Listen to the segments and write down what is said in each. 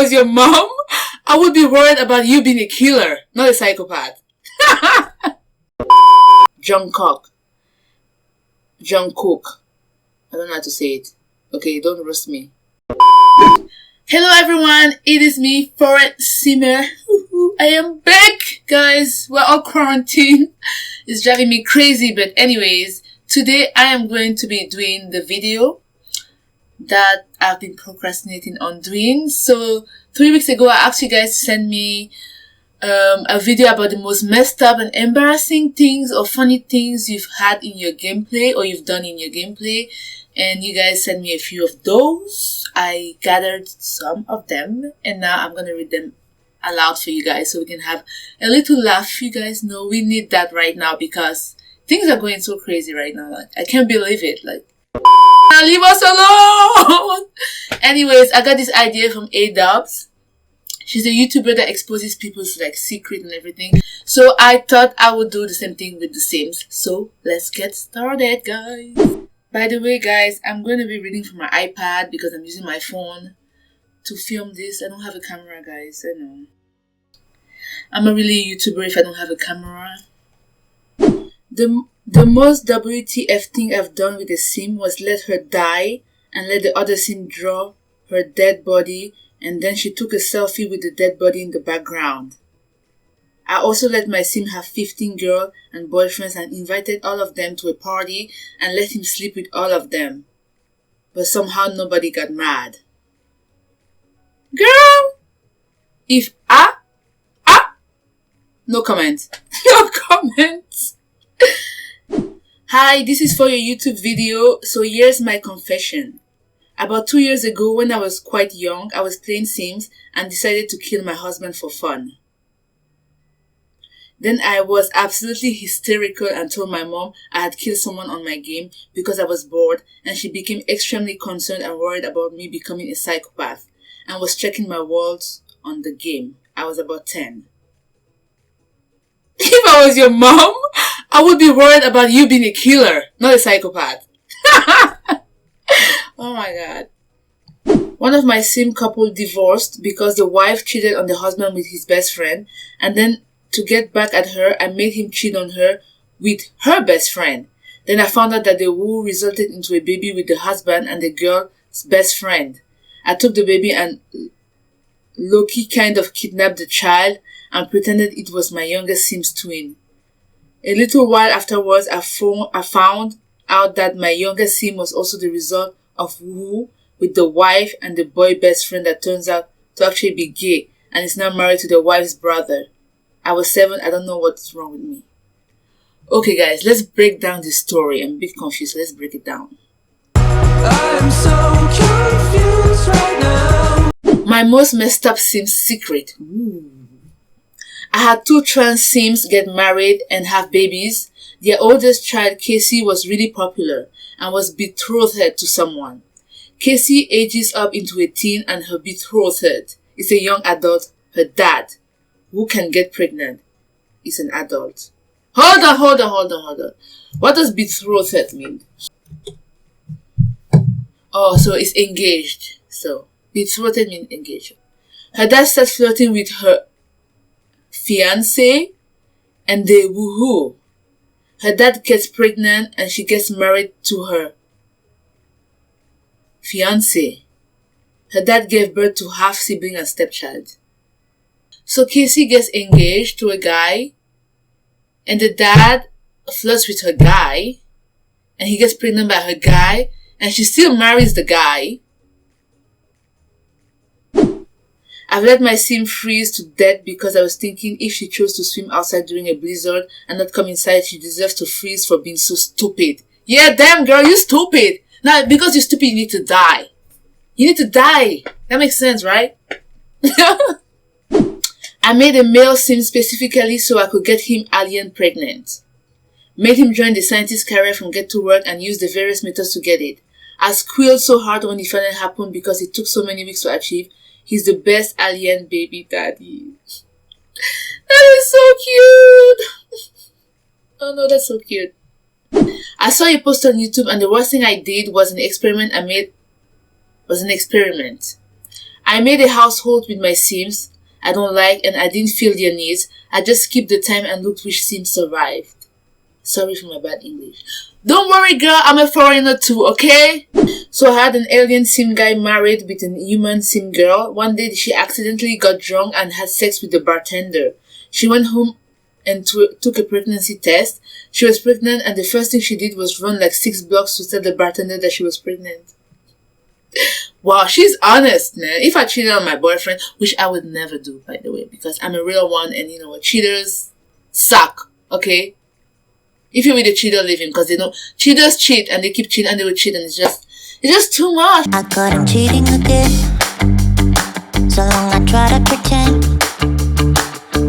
I was your mom, I would be worried about you being a killer, not a psychopath. Jungkook. I don't know how to say it. Okay, don't roast me. Hello everyone, it is me, Foreignsimmer. I am back, guys. We're all quarantined. It's driving me crazy, but anyways, today I am going to be doing the video that I've been procrastinating on doing. So 3 weeks ago, I asked you guys to send me a video about the most messed up and embarrassing things or funny things you've had in your gameplay or you've done in your gameplay, and you guys sent me a few of those. I gathered some of them and now I'm gonna read them aloud for you guys so we can have a little laugh. You guys know we need that right now because things are going so crazy right now. Like, I can't believe it. Like, leave us alone. Anyways, I got this idea from A-Dubs. She's a YouTuber that exposes people's like secret and everything. So I thought I would do the same thing with the Sims. So let's get started, guys. By the way, guys, I'm going to be reading from my iPad because I'm using my phone to film this. I don't have a camera, guys. I know. I'm not really a YouTuber if I don't have a camera. The most WTF thing I've done with a Sim was let her die and let the other Sim draw her dead body, and then she took a selfie with the dead body in the background. I also let my Sim have 15 girls and boyfriends and invited all of them to a party and let him sleep with all of them. But somehow nobody got mad. Girl! If no comment. No comment. Hi, this is for your YouTube video, so here's my confession. About 2 years ago, when I was quite young, I was playing Sims and decided to kill my husband for fun. Then I was absolutely hysterical and told my mom I had killed someone on my game because I was bored, and she became extremely concerned and worried about me becoming a psychopath and was checking my walls on the game. I was about 10. If I was your mom, I would be worried about you being a killer, not a psychopath. Oh my god. One of my Sim couple divorced because the wife cheated on the husband with his best friend, and then to get back at her, I made him cheat on her with her best friend. Then I found out that the woo resulted into a baby with the husband and the girl's best friend. I took the baby and low-key kind of kidnapped the child and pretended it was my youngest Sim's twin. A little while afterwards, I found out that my youngest Sim was also the result of woo with the wife and the boy best friend that turns out to actually be gay and is now married to the wife's brother. I was 7, I don't know what's wrong with me. Okay guys, let's break down this story. I'm a bit confused, let's break it down. I'm so confused right now. My most messed up Sim secret. I had 2 trans Sims get married and have babies. Their oldest child, Casey, was really popular and was betrothed to someone. Casey ages up into a teen and her betrothed is a young adult, her dad, who can get pregnant, is an adult. Hold on. What does betrothed mean? Oh, so it's engaged. So, betrothed means engaged. Her dad starts flirting with her fiancé and they woohoo. Her dad gets pregnant and she gets married to her fiancé. Her dad gave birth to half sibling and stepchild. So Casey gets engaged to a guy and the dad flirts with her guy and he gets pregnant by her guy and she still marries the guy. I've let my Sim freeze to death because I was thinking if she chose to swim outside during a blizzard and not come inside, she deserves to freeze for being so stupid. Yeah, damn girl, you stupid. Now, because you're stupid, you need to die. You need to die. That makes sense, right? I made a male Sim specifically so I could get him alien pregnant. Made him join the scientist career from Get to Work and use the various methods to get it. I squealed so hard when it finally happened because it took so many weeks to achieve. He's the best alien baby daddy. That is so cute. Oh no, that's so cute. I saw a post on YouTube and the worst thing I did was an experiment I made. I made a household with my Sims I don't like and I didn't feel their needs. I just skipped the time and looked which Sim survived. Sorry for my bad English. Don't worry girl, I'm a foreigner too, okay? So I had an alien Sim guy married with an human Sim girl. One day she accidentally got drunk and had sex with the bartender. She went home and took a pregnancy test. She was pregnant and the first thing she did was run like 6 blocks to tell the bartender that she was pregnant. Wow, she's honest, man. If I cheated on my boyfriend, which I would never do, by the way, because I'm a real one and you know what, cheaters suck, okay? If you're with a cheater, leave him, because they know cheaters cheat and they keep cheating and they will cheat and it's just too much. I caught him cheating again. So long I try to pretend.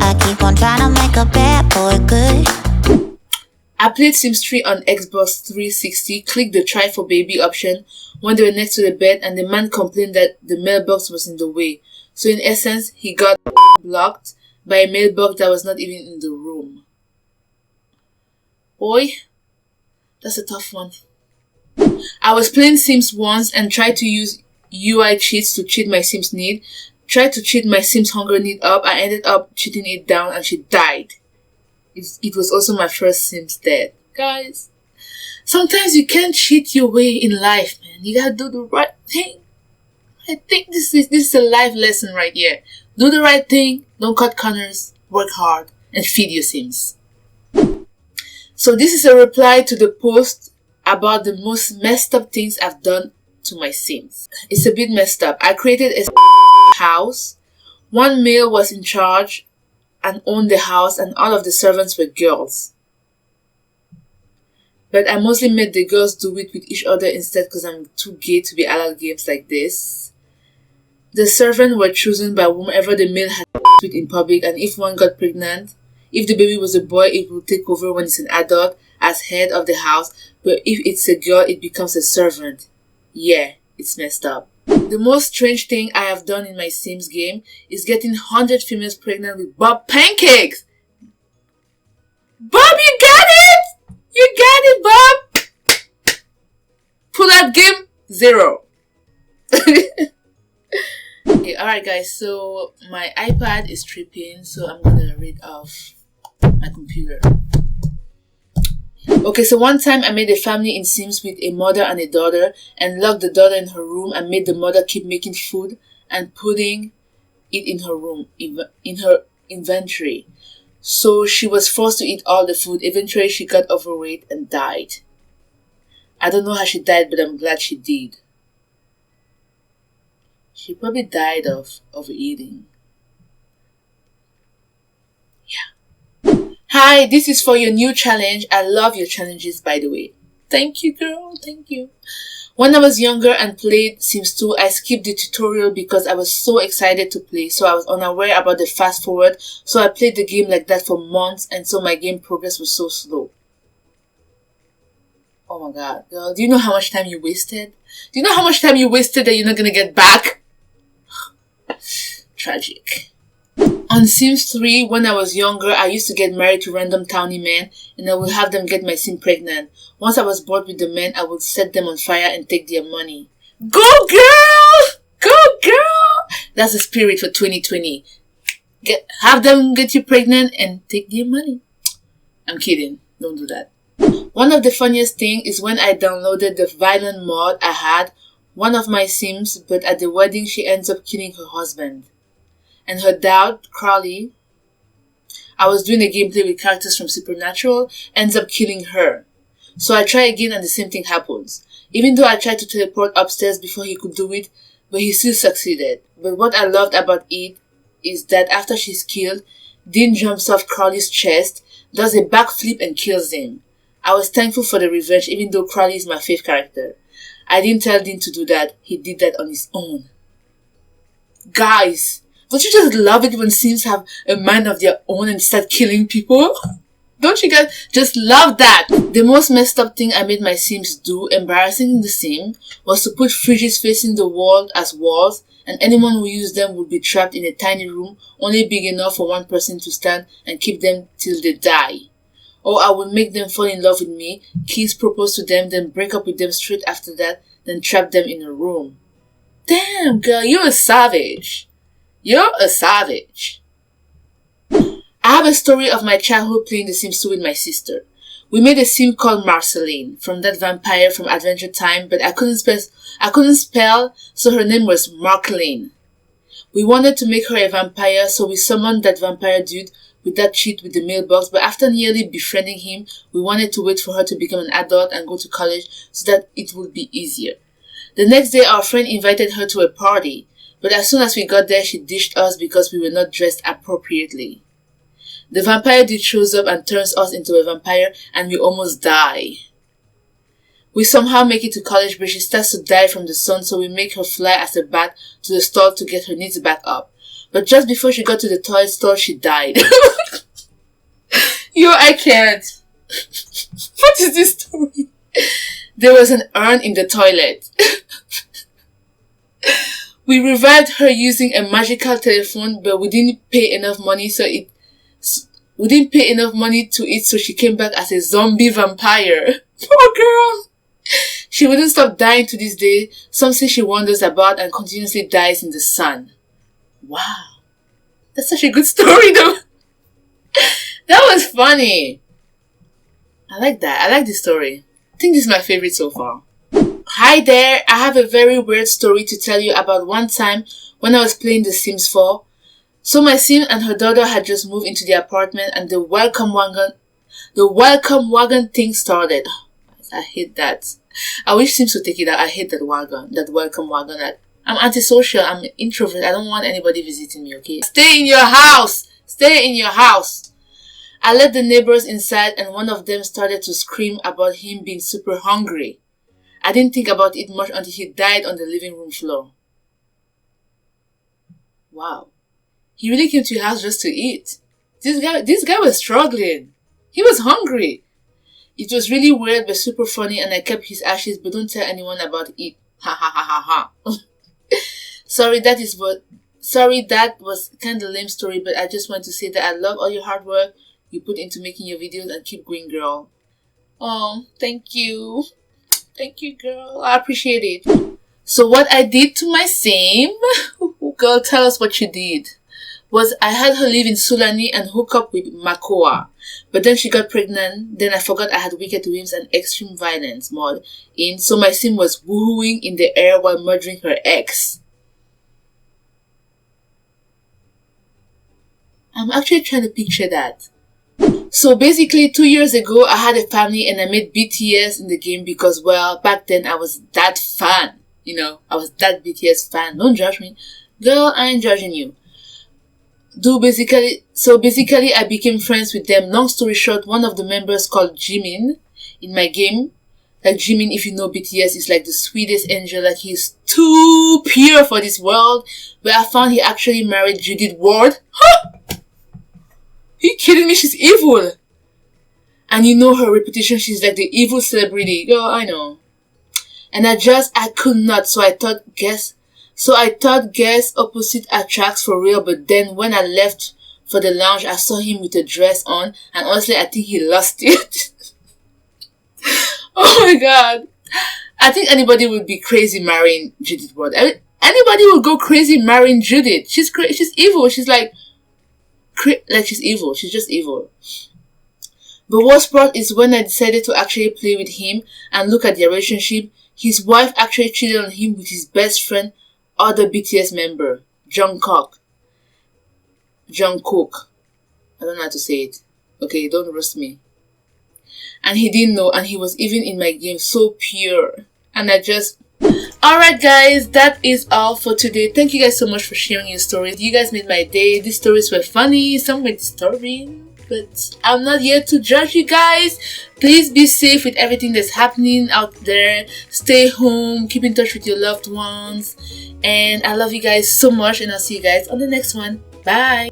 I keep on trying to make a bad boy good. I played Sims 3 on Xbox 360, clicked the try for baby option when they were next to the bed and the man complained that the mailbox was in the way. So in essence, he got blocked by a mailbox that was not even in the room. Boy, that's a tough one. I was playing Sims once and tried to use UI cheats to cheat my Sims need. Tried to cheat my Sims hunger need up. I ended up cheating it down and she died. It was also my first Sims death. Guys, sometimes you can't cheat your way in life, man. You gotta do the right thing. I think this is a life lesson right here. Do the right thing, don't cut corners, work hard, and feed your Sims. So this is a reply to the post about the most messed up things I've done to my Sims. It's a bit messed up. I created a house. One male was in charge and owned the house and all of the servants were girls. But I mostly made the girls do it with each other instead because I'm too gay to be allowed games like this. The servants were chosen by whomever the male had with in public, and if one got pregnant, if the baby was a boy, it will take over when it's an adult as head of the house, but if it's a girl, it becomes a servant. Yeah, it's messed up. The most strange thing I have done in my Sims game is getting 100 females pregnant with Bob pancakes. Bob, you got it! You got it, Bob! Pull out game 0. Okay, alright guys, so my iPad is tripping, so I'm gonna read off my computer. Okay, so one time I made a family in Sims with a mother and a daughter and locked the daughter in her room and made the mother keep making food and putting it in her room, in her inventory. So she was forced to eat all the food. Eventually she got overweight and died. I don't know how she died, but I'm glad she did. She probably died of overeating. Hi, this is for your new challenge. I love your challenges, by the way. Thank you, girl. Thank you. When I was younger and played Sims 2, I skipped the tutorial because I was so excited to play. So I was unaware about the fast forward. So I played the game like that for months and so my game progress was so slow. Oh my god, girl. Do you know how much time you wasted? Do you know how much time you wasted that you're not gonna get back? Tragic. On Sims 3, when I was younger, I used to get married to random towny men and I would have them get my Sim pregnant. Once I was bored with the men, I would set them on fire and take their money. Go girl! Go girl! That's the spirit for 2020. Have them get you pregnant and take their money. I'm kidding. Don't do that. One of the funniest things is when I downloaded the violent mod I had one of my Sims, but at the wedding she ends up killing her husband. And her dad, Crowley, I was doing a gameplay with characters from Supernatural, ends up killing her. So I try again and the same thing happens. Even though I tried to teleport upstairs before he could do it, but he still succeeded. But what I loved about it is that after she's killed, Dean jumps off Crowley's chest, does a backflip and kills him. I was thankful for the revenge even though Crowley is my favorite character. I didn't tell Dean to do that, he did that on his own. Guys! Don't you just love it when Sims have a mind of their own and start killing people? Don't you guys just love that? The most messed up thing I made my Sims do, embarrassing in the sim, was to put fridges facing the wall as walls and anyone who used them would be trapped in a tiny room only big enough for one person to stand and keep them till they die. Or I would make them fall in love with me, kiss, propose to them, then break up with them straight after that, then trap them in a room. Damn, girl, you're a savage. You're a savage. I have a story of my childhood playing The Sims 2 with my sister. We made a sim called Marceline from that vampire from Adventure Time, but I couldn't spell, so her name was Marceline. We wanted to make her a vampire, so we summoned that vampire dude with that cheat with the mailbox, but after nearly befriending him, we wanted to wait for her to become an adult and go to college so that it would be easier. The next day, our friend invited her to a party, but as soon as we got there, she dished us because we were not dressed appropriately. The vampire dude shows up and turns us into a vampire, and we almost die. We somehow make it to college, but she starts to die from the sun, so we make her fly as a bat to the stall to get her needs back up. But just before she got to the toilet stall, she died. Yo, I can't. What is this story? There was an urn in the toilet. We revived her using a magical telephone, but we didn't pay enough money to it, so she came back as a zombie vampire. Poor girl. She wouldn't stop dying to this day, something she wonders about and continuously dies in the sun. Wow. That's such a good story though. That was funny. I like that. I like this story. I think this is my favorite so far. Hi there. I have a very weird story to tell you about one time when I was playing The Sims 4. So my sim and her daughter had just moved into the apartment and the welcome wagon thing started. I hate that. I wish Sims would take it out. I hate that welcome wagon. I'm antisocial. I'm an introvert. I don't want anybody visiting me, okay? Stay in your house! Stay in your house! I let the neighbors inside and one of them started to scream about him being super hungry. I didn't think about it much until he died on the living room floor. Wow. He really came to your house just to eat. This guy was struggling. He was hungry. It was really weird but super funny and I kept his ashes, but don't tell anyone about it. Ha ha ha ha ha. Sorry, that was kind of lame story, but I just want to say that I love all your hard work you put into making your videos and keep going, girl. Oh, thank you. Thank you, girl. I appreciate it. So what I did to my sim, girl, tell us what you did, was I had her live in Sulani and hook up with Makoa. But then she got pregnant, then I forgot I had Wicked Whims and Extreme Violence mod in, so my sim was woohooing in the air while murdering her ex. I'm actually trying to picture that. So basically 2 years ago I had a family and I made BTS in the game because, well, back then I was that fan. You know, I was that BTS fan. Don't judge me. Girl, I ain't judging you. So basically I became friends with them. Long story short, one of the members called Jimin in my game. Like Jimin, if you know BTS, is like the sweetest angel. Like he's too pure for this world. But I found he actually married Judith Ward. Huh? Are you kidding me? She's evil. And you know her reputation, she's like the evil celebrity. Girl, I know. And I could not. So I thought guess opposite attracts for real. But then when I left for the lounge, I saw him with a dress on. And honestly, I think he lost it. Oh my god. I think anybody would be crazy marrying Judith Ward. Anybody would go crazy marrying Judith. She's evil. She's like she's evil. She's just evil. The worst part is when I decided to actually play with him and look at their relationship, his wife actually cheated on him with his best friend, other BTS member, Jungkook. I don't know how to say it. Okay, don't roast me. And he didn't know, and he was even in my game, so pure. And Alright guys, that is all for today. Thank you guys so much for sharing your stories. You guys made my day. These stories were funny, some were disturbing, but I'm not here to judge you guys. Please be safe with everything that's happening out there. Stay home, keep in touch with your loved ones, and I love you guys so much, and I'll see you guys on the next one. Bye!